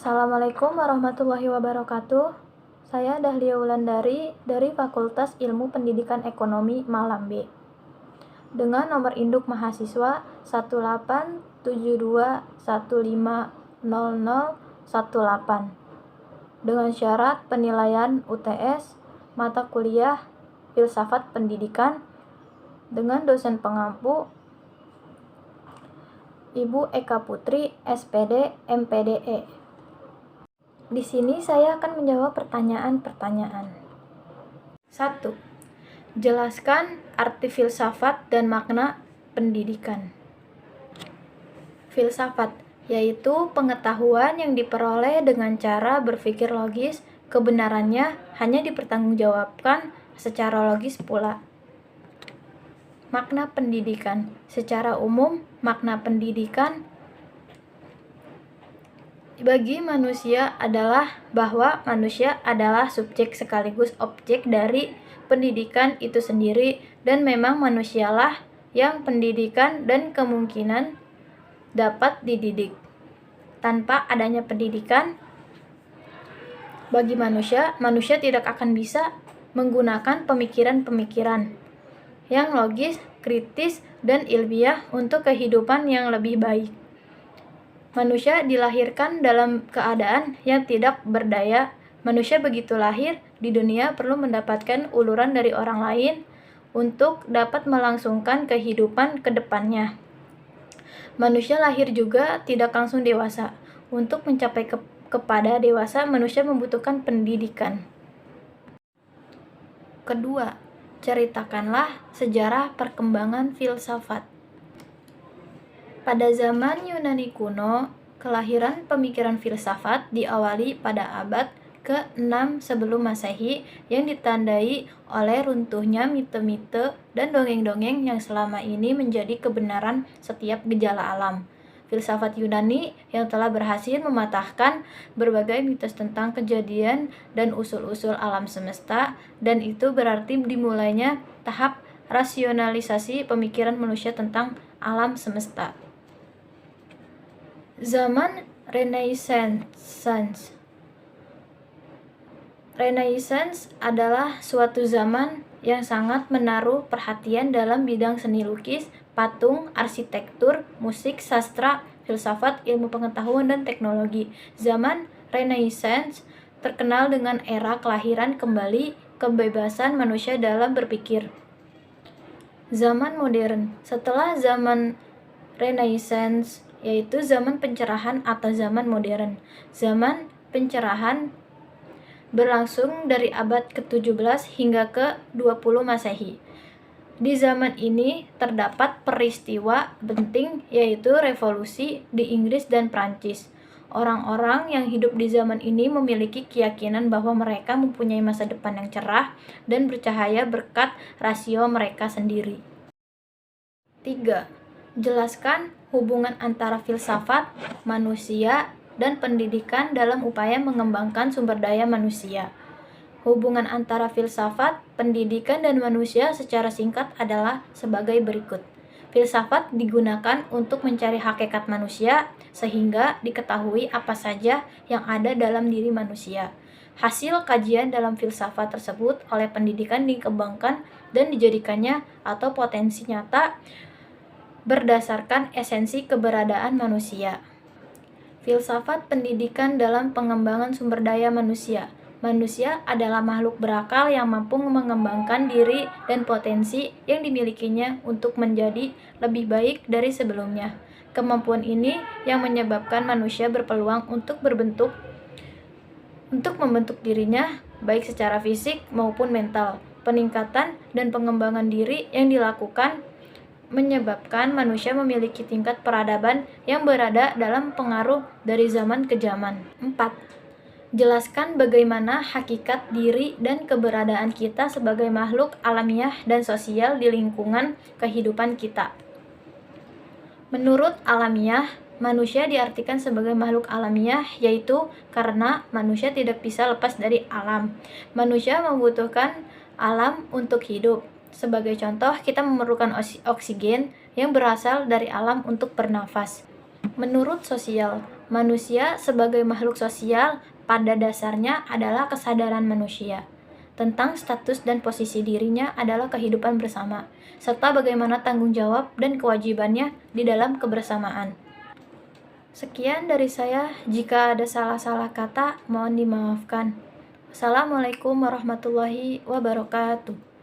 Assalamualaikum warahmatullahi wabarakatuh. Saya Dahlia Wulandari dari Fakultas Ilmu Pendidikan Ekonomi Malam B. Dengan nomor induk mahasiswa 18721500018 dengan syarat penilaian UTS mata kuliah Filsafat Pendidikan dengan dosen pengampu Ibu Eka Putri, SPD, MPDE. Di sini saya akan menjawab pertanyaan-pertanyaan. 1. Jelaskan arti filsafat dan makna pendidikan. Filsafat yaitu pengetahuan yang diperoleh dengan cara berpikir logis, kebenarannya hanya dipertanggungjawabkan secara logis pula. Makna pendidikan. Secara umum, makna pendidikan bagi manusia adalah bahwa manusia adalah subjek sekaligus objek dari pendidikan itu sendiri, dan memang manusialah yang pendidikan dan kemungkinan dapat dididik. Tanpa adanya pendidikan bagi manusia tidak akan bisa menggunakan pemikiran-pemikiran yang logis, kritis, dan ilmiah untuk kehidupan yang lebih baik. Manusia dilahirkan dalam keadaan yang tidak berdaya. Manusia begitu lahir di dunia perlu mendapatkan uluran dari orang lain untuk dapat melangsungkan kehidupan ke depannya. Manusia lahir juga tidak langsung dewasa. Untuk mencapai kepada dewasa, manusia membutuhkan pendidikan. Kedua, ceritakanlah sejarah perkembangan filsafat. Pada zaman Yunani kuno, kelahiran pemikiran filsafat diawali pada abad ke-6 sebelum Masehi yang ditandai oleh runtuhnya mite-mite dan dongeng-dongeng yang selama ini menjadi kebenaran setiap gejala alam. Filsafat Yunani yang telah berhasil mematahkan berbagai mitos tentang kejadian dan usul-usul alam semesta, dan itu berarti dimulainya tahap rasionalisasi pemikiran manusia tentang alam semesta. Zaman Renaissance. Renaissance adalah suatu zaman yang sangat menaruh perhatian dalam bidang seni lukis, patung, arsitektur, musik, sastra, filsafat, ilmu pengetahuan, dan teknologi. Zaman Renaissance terkenal dengan era kelahiran kembali kebebasan manusia dalam berpikir. Zaman modern. Setelah zaman Renaissance yaitu zaman pencerahan atau zaman modern. Zaman pencerahan berlangsung dari abad ke-17 hingga ke-20 Masehi. Di zaman ini terdapat peristiwa penting yaitu revolusi di Inggris dan Prancis. Orang-orang yang hidup di zaman ini memiliki keyakinan bahwa mereka mempunyai masa depan yang cerah dan bercahaya berkat rasio mereka sendiri. 3. Jelaskan hubungan antara filsafat, manusia, dan pendidikan dalam upaya mengembangkan sumber daya manusia. Hubungan antara filsafat, pendidikan, dan manusia secara singkat adalah sebagai berikut. Filsafat digunakan untuk mencari hakikat manusia sehingga diketahui apa saja yang ada dalam diri manusia. Hasil kajian dalam filsafat tersebut oleh pendidikan dikembangkan dan dijadikannya atau potensi nyata berdasarkan esensi keberadaan manusia. Filsafat pendidikan dalam pengembangan sumber daya manusia. Manusia adalah makhluk berakal yang mampu mengembangkan diri dan potensi yang dimilikinya untuk menjadi lebih baik dari sebelumnya. Kemampuan ini yang menyebabkan manusia berpeluang untuk membentuk dirinya baik secara fisik maupun mental. Peningkatan dan pengembangan diri yang dilakukan menyebabkan manusia memiliki tingkat peradaban yang berada dalam pengaruh dari zaman ke zaman. 4. Jelaskan bagaimana hakikat diri dan keberadaan kita sebagai makhluk alamiah dan sosial di lingkungan kehidupan kita. Menurut alamiah, manusia diartikan sebagai makhluk alamiah yaitu karena manusia tidak bisa lepas dari alam. Manusia membutuhkan alam untuk hidup. Sebagai contoh, kita memerlukan oksigen yang berasal dari alam untuk bernafas. Menurut sosial, manusia sebagai makhluk sosial pada dasarnya adalah kesadaran manusia tentang status dan posisi dirinya adalah kehidupan bersama, serta bagaimana tanggung jawab dan kewajibannya di dalam kebersamaan. Sekian dari saya, jika ada salah-salah kata, mohon dimaafkan. Assalamualaikum warahmatullahi wabarakatuh.